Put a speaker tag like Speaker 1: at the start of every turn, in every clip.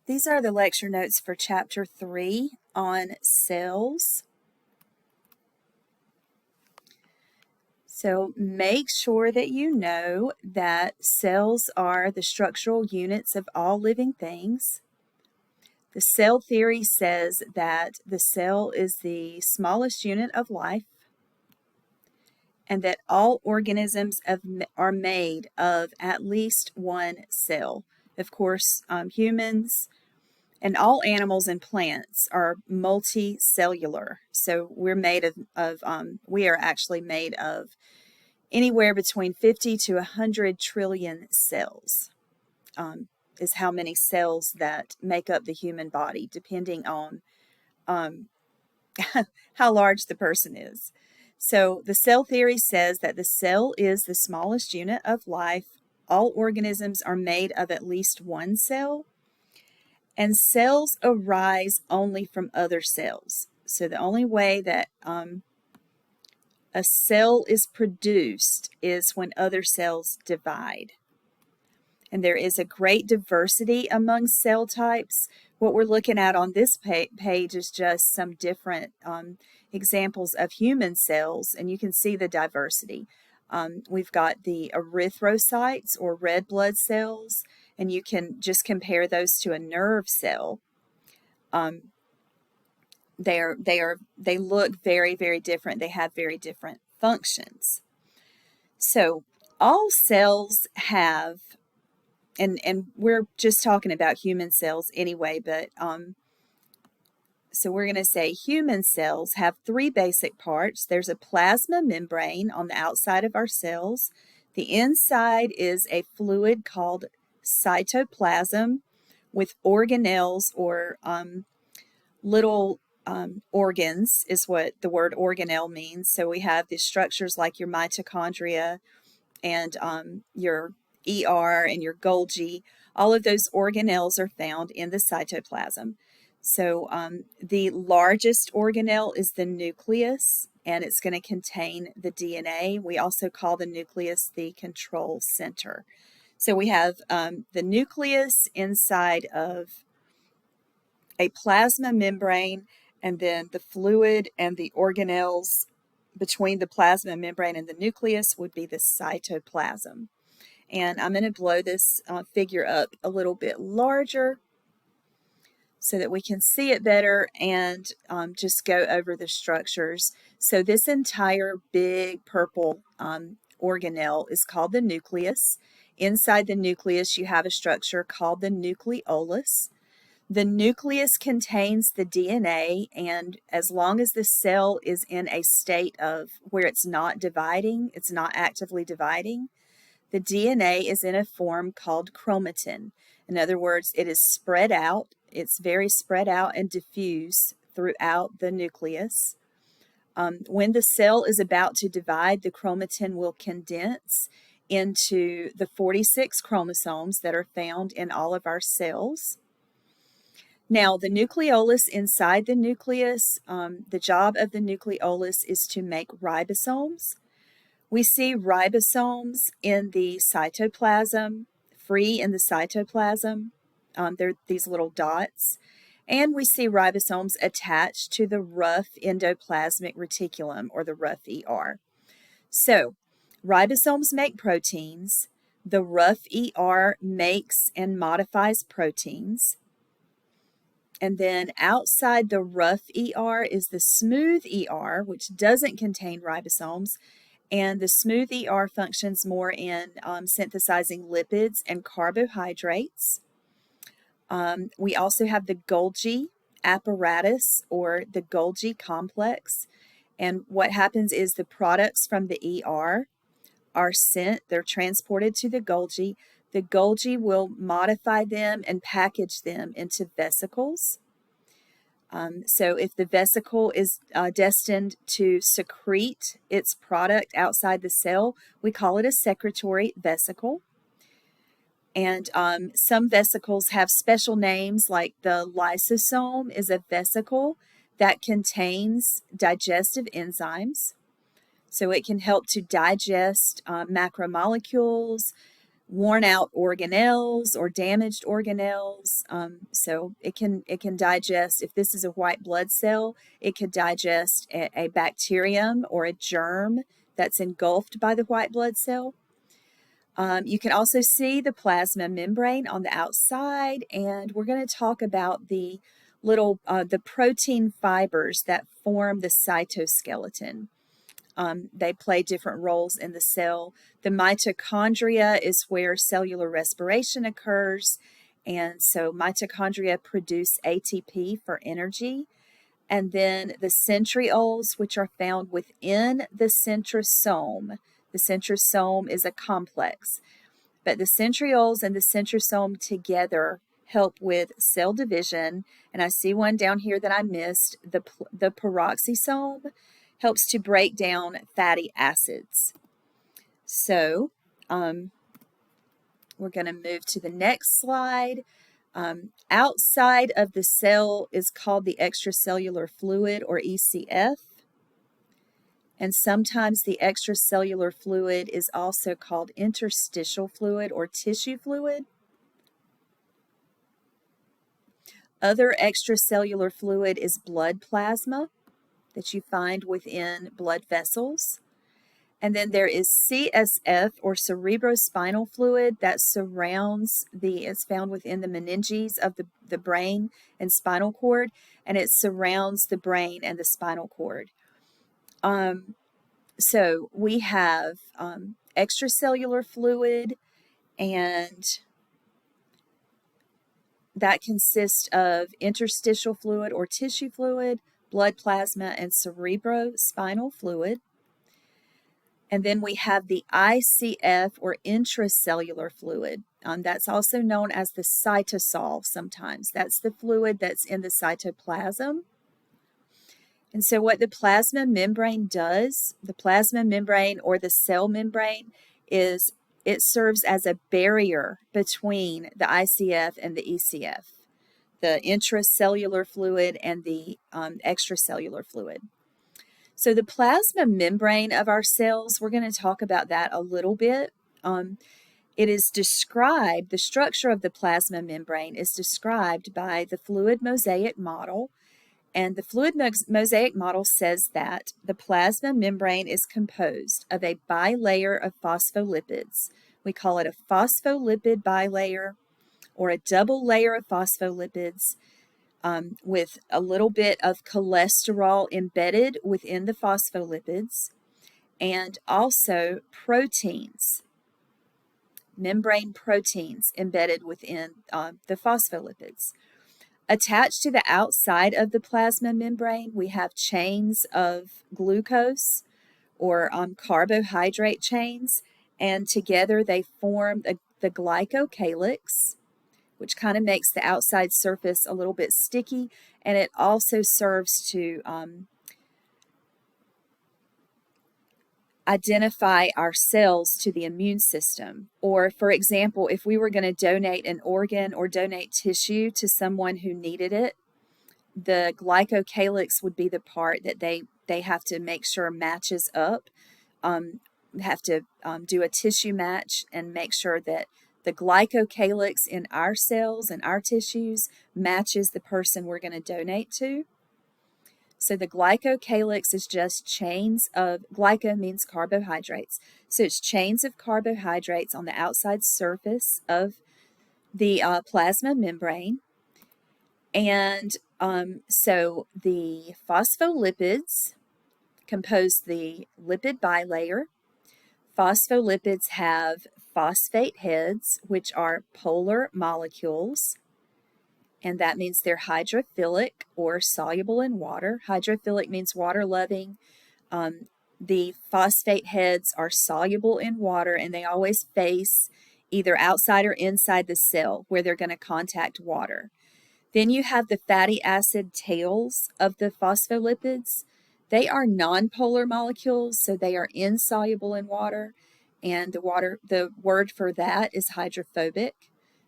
Speaker 1: These are the lecture notes for Chapter 3 on cells. So make sure that you know that cells are the structural units of all living things. The cell theory says that the cell is the smallest unit of life and that all organisms are made of at least one cell. Of course, humans and all animals and plants are multicellular. So we are actually made of anywhere between 50 to 100 trillion cells. Is how many cells that make up the human body, depending on how large the person is. So the cell theory says that the cell is the smallest unit of life. All organisms are made of at least one cell, and cells arise only from other cells. So the only way that a cell is produced is when other cells divide. And there is a great diversity among cell types. What we're looking at on this page is just some different examples of human cells, and you can see the diversity. We've got the erythrocytes or red blood cells, and you can just compare those to a nerve cell. They look very, very different. They have very different functions. So all cells have, and we're just talking about human cells anyway, but so we're going to say human cells have three basic parts. There's a plasma membrane on the outside of our cells. The inside is a fluid called cytoplasm with organelles or little organs is what the word organelle means. So we have the structures like your mitochondria and your ER and your Golgi. All of those organelles are found in the cytoplasm. So the largest organelle is the nucleus, and it's going to contain the DNA. We also call the nucleus the control center. So we have the nucleus inside of a plasma membrane, and then the fluid and the organelles between the plasma membrane and the nucleus would be the cytoplasm. And I'm going to blow this figure up a little bit larger so that we can see it better and just go over the structures. So this entire big purple organelle is called the nucleus. Inside the nucleus, you have a structure called the nucleolus. The nucleus contains the DNA, and as long as the cell is in a state of where it's not dividing, it's not actively dividing, the DNA is in a form called chromatin. In other words, it is spread out. It's very spread out and diffuse throughout the nucleus. When the cell is about to divide, the chromatin will condense into the 46 chromosomes that are found in all of our cells. Now, the nucleolus inside the nucleus, the job of the nucleolus is to make ribosomes. We see ribosomes in the cytoplasm, free in the cytoplasm. They're these little dots. And we see ribosomes attached to the rough endoplasmic reticulum, or the rough ER. So, ribosomes make proteins. The rough ER makes and modifies proteins. And then outside the rough ER is the smooth ER, which doesn't contain ribosomes. And the smooth ER functions more in synthesizing lipids and carbohydrates. We also have the Golgi apparatus, or the Golgi complex. And what happens is the products from the ER are sent, they're transported to the Golgi. The Golgi will modify them and package them into vesicles. So if the vesicle is destined to secrete its product outside the cell, we call it a secretory vesicle. And some vesicles have special names, like the lysosome is a vesicle that contains digestive enzymes. So it can help to digest macromolecules, worn out organelles or damaged organelles. So it can digest, if this is a white blood cell, it could digest a bacterium or a germ that's engulfed by the white blood cell. You can also see the plasma membrane on the outside, and we're going to talk about the the protein fibers that form the cytoskeleton. They play different roles in the cell. The mitochondria is where cellular respiration occurs, and so mitochondria produce ATP for energy. And then the centrioles, which are found within the centrosome. The centrosome is a complex, but the centrioles and the centrosome together help with cell division. And I see one down here that I missed. The peroxisome helps to break down fatty acids. So we're going to move to the next slide. Outside of the cell is called the extracellular fluid, or ECF. And sometimes the extracellular fluid is also called interstitial fluid or tissue fluid. Other extracellular fluid is blood plasma that you find within blood vessels. And then there is CSF, or cerebrospinal fluid, that surrounds it's found within the meninges of the brain and spinal cord, and it surrounds the brain and the spinal cord. So we have extracellular fluid, and that consists of interstitial fluid or tissue fluid, blood plasma, and cerebrospinal fluid. And then we have the ICF, or intracellular fluid. That's also known as the cytosol sometimes. That's the fluid that's in the cytoplasm. And so what the plasma membrane does, the plasma membrane or the cell membrane, is it serves as a barrier between the ICF and the ECF, the intracellular fluid and the extracellular fluid. So the plasma membrane of our cells, we're going to talk about that a little bit. It is described, the structure of the plasma membrane is described by the fluid mosaic model. And the fluid mosaic model says that the plasma membrane is composed of a bilayer of phospholipids. We call it a phospholipid bilayer, or a double layer of phospholipids, with a little bit of cholesterol embedded within the phospholipids, and also proteins, membrane proteins embedded within the phospholipids. Attached to the outside of the plasma membrane, we have chains of glucose, or carbohydrate chains, and together they form the glycocalyx, which kind of makes the outside surface a little bit sticky, and it also serves to identify our cells to the immune system. Or, for example, if we were going to donate an organ or donate tissue to someone who needed it, the glycocalyx would be the part that they have to make sure matches up, have to do a tissue match and make sure that the glycocalyx in our cells and our tissues matches the person we're going to donate to. So the glycocalyx is just chains of, glyco means carbohydrates. So it's chains of carbohydrates on the outside surface of the plasma membrane. And so the phospholipids compose the lipid bilayer. Phospholipids have phosphate heads, which are polar molecules, and that means they're hydrophilic or soluble in water. Hydrophilic means water-loving. The phosphate heads are soluble in water, and they always face either outside or inside the cell where they're going to contact water. Then you have the fatty acid tails of the phospholipids. They are nonpolar molecules, so they are insoluble in water, and the word for that is hydrophobic.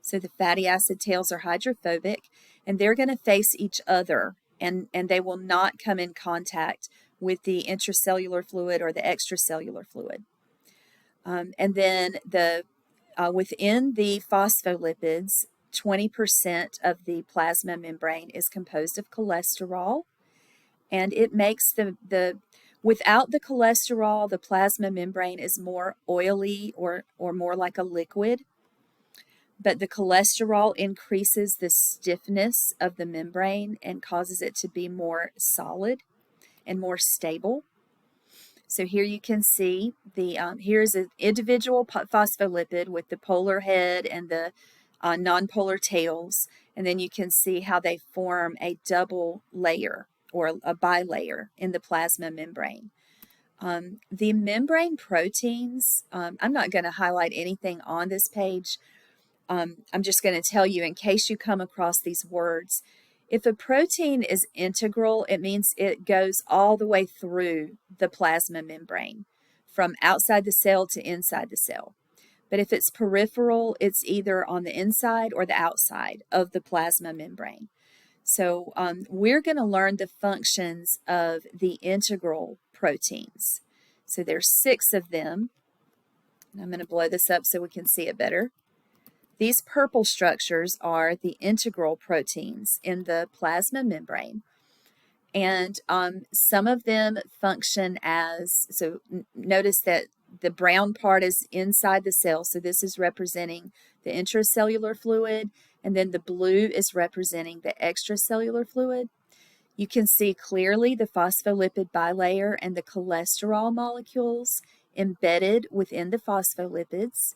Speaker 1: So the fatty acid tails are hydrophobic, and they're going to face each other, and they will not come in contact with the intracellular fluid or the extracellular fluid. And then the within the phospholipids, 20% of the plasma membrane is composed of cholesterol, and it makes without the cholesterol, the plasma membrane is more oily or more like a liquid. But the cholesterol increases the stiffness of the membrane and causes it to be more solid and more stable. So here you can see here's an individual phospholipid with the polar head and the nonpolar tails, and then you can see how they form a double layer or a bilayer in the plasma membrane. The membrane proteins, I'm not going to highlight anything on this page. I'm just going to tell you in case you come across these words. If a protein is integral, it means it goes all the way through the plasma membrane, from outside the cell to inside the cell. But if it's peripheral, it's either on the inside or the outside of the plasma membrane. So we're going to learn the functions of the integral proteins. So there's 6 of them. I'm going to blow this up so we can see it better. These purple structures are the integral proteins in the plasma membrane. And some of them function as, so notice that the brown part is inside the cell. So this is representing the intracellular fluid. And then the blue is representing the extracellular fluid. You can see clearly the phospholipid bilayer and the cholesterol molecules embedded within the phospholipids.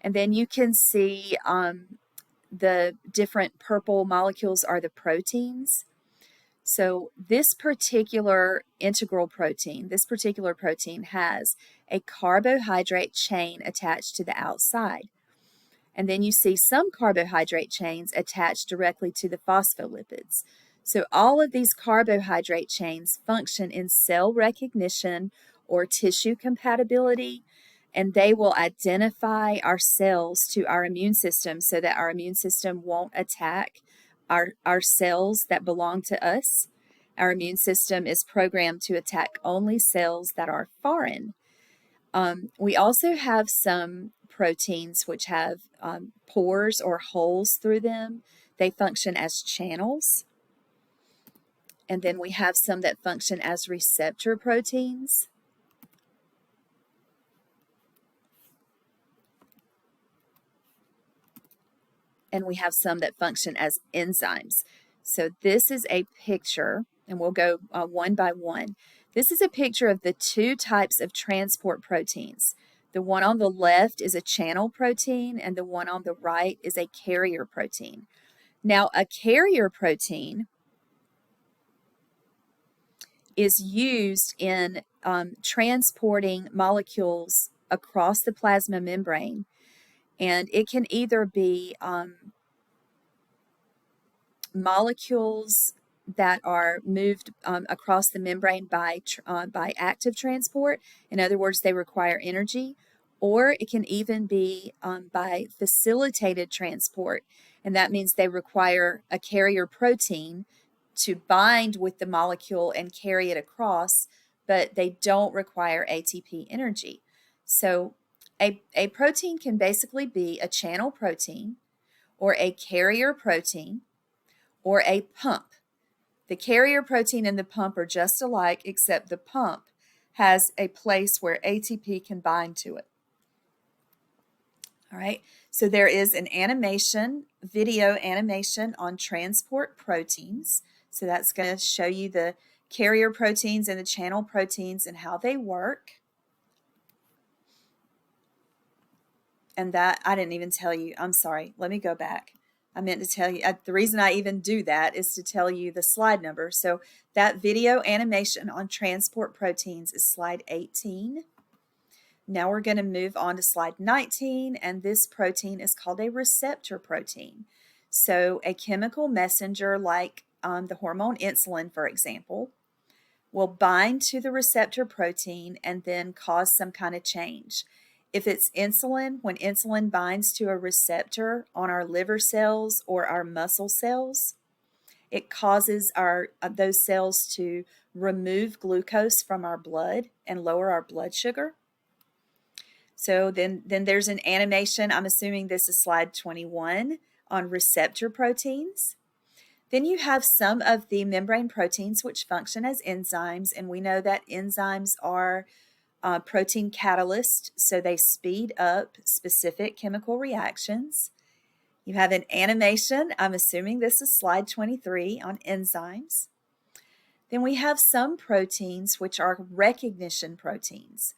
Speaker 1: And then you can see the different purple molecules are the proteins. So this particular integral protein, has a carbohydrate chain attached to the outside. And then you see some carbohydrate chains attached directly to the phospholipids. So all of these carbohydrate chains function in cell recognition or tissue compatibility, and they will identify our cells to our immune system so that our immune system won't attack our cells that belong to us. Our immune system is programmed to attack only cells that are foreign. We also have some proteins which have pores or holes through them. They function as channels. And then we have some that function as receptor proteins. And we have some that function as enzymes. So this is a picture, and we'll go one by one. This is a picture of the 2 types of transport proteins. The one on the left is a channel protein, and the one on the right is a carrier protein. Now, a carrier protein is used in transporting molecules across the plasma membrane, and it can either be molecules that are moved across the membrane by active transport. In other words, they require energy, or it can even be by facilitated transport, and that means they require a carrier protein to bind with the molecule and carry it across, but they don't require ATP energy. So a protein can basically be a channel protein or a carrier protein or a pump. The carrier protein and the pump are just alike, except the pump has a place where ATP can bind to it. All right, so there is an video animation on transport proteins. So that's going to show you the carrier proteins and the channel proteins and how they work. And that, I didn't even tell you, I'm sorry, let me go back. I meant to tell you, the reason I even do that is to tell you the slide number. So that video animation on transport proteins is slide 18. Now we're going to move on to slide 19, and this protein is called a receptor protein. So a chemical messenger like the hormone insulin, for example, will bind to the receptor protein and then cause some kind of change. If it's insulin, when insulin binds to a receptor on our liver cells or our muscle cells, it causes those cells to remove glucose from our blood and lower our blood sugar. So then there's an animation. I'm assuming this is slide 21 on receptor proteins. Then you have some of the membrane proteins which function as enzymes, and we know that enzymes are protein catalysts, so they speed up specific chemical reactions. You have an animation. I'm assuming this is slide 23 on enzymes. Then we have some proteins which are recognition proteins.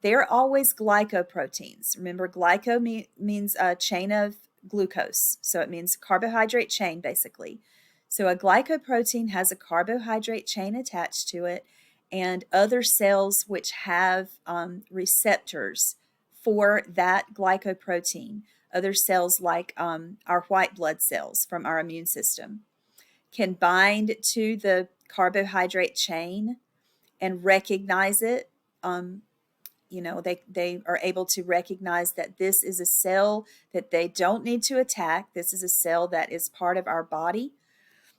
Speaker 1: They're always glycoproteins. Remember, glyco means a chain of glucose, so it means carbohydrate chain basically. So a glycoprotein has a carbohydrate chain attached to it, and other cells which have receptors for that glycoprotein, other cells like our white blood cells from our immune system, can bind to the carbohydrate chain and recognize it. They are able to recognize that this is a cell that they don't need to attack. This is a cell that is part of our body,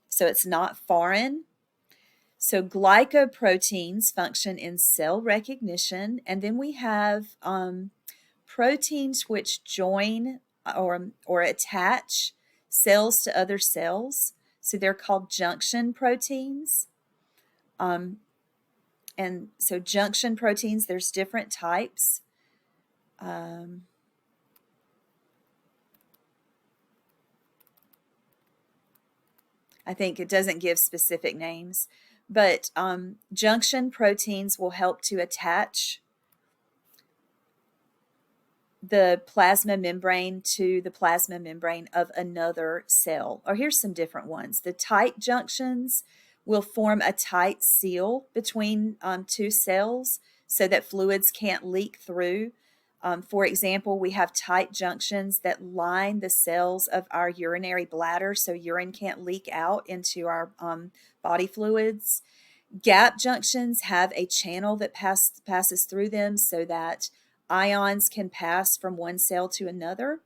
Speaker 1: so it's not foreign. So glycoproteins function in cell recognition, and then we have proteins which join or attach cells to other cells. So they're called junction proteins. And so junction proteins, there's different types. I think it doesn't give specific names, but junction proteins will help to attach the plasma membrane to the plasma membrane of another cell. Or here's some different ones. The tight junctions will form a tight seal between two cells so that fluids can't leak through. For example, we have tight junctions that line the cells of our urinary bladder so urine can't leak out into our body fluids. Gap junctions have a channel that passes through them so that ions can pass from one cell to another.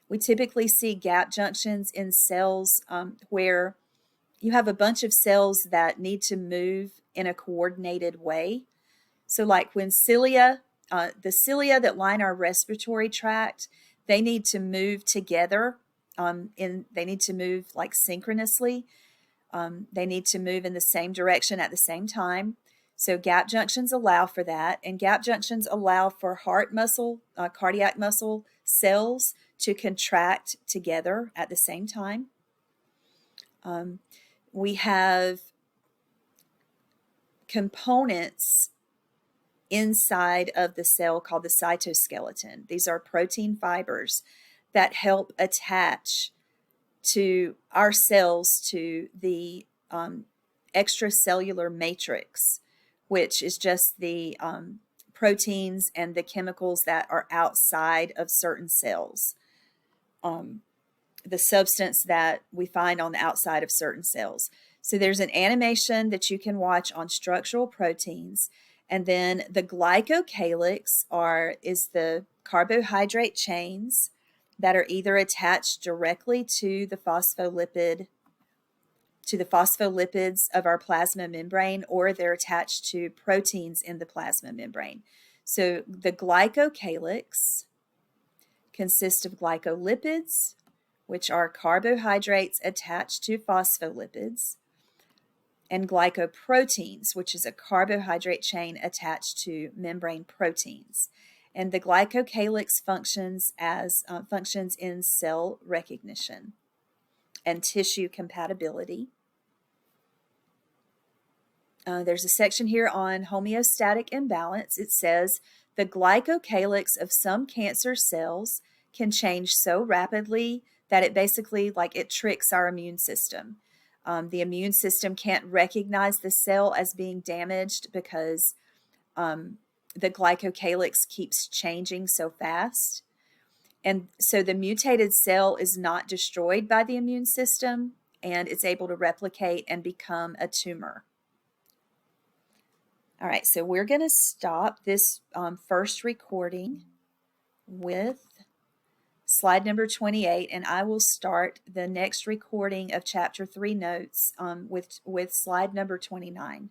Speaker 1: We typically see gap junctions in cells where you have a bunch of cells that need to move in a coordinated way. So like when the cilia that line our respiratory tract, they need to move together. They need to move like synchronously. They need to move in the same direction at the same time. So gap junctions allow for that, and gap junctions allow for heart muscle, cardiac muscle cells to contract together at the same time. We have components inside of the cell called the cytoskeleton. These are protein fibers that help attach to our cells to the extracellular matrix, which is just the proteins and the chemicals that are outside of certain cells. The substance that we find on the outside of certain cells. So there's an animation that you can watch on structural proteins. And then the glycocalyx is the carbohydrate chains that are either attached directly to the phospholipids of our plasma membrane, or they're attached to proteins in the plasma membrane. So the glycocalyx consists of glycolipids, which are carbohydrates attached to phospholipids, and glycoproteins, which is a carbohydrate chain attached to membrane proteins. And the glycocalyx functions in cell recognition and tissue compatibility. There's a section here on homeostatic imbalance. It says the glycocalyx of some cancer cells can change so rapidly that it basically it tricks our immune system. The immune system can't recognize the cell as being damaged because the glycocalyx keeps changing so fast. And so the mutated cell is not destroyed by the immune system, and it's able to replicate and become a tumor. All right, so we're going to stop this first recording with slide number 28, and I will start the next recording of Chapter 3 notes with slide number 29.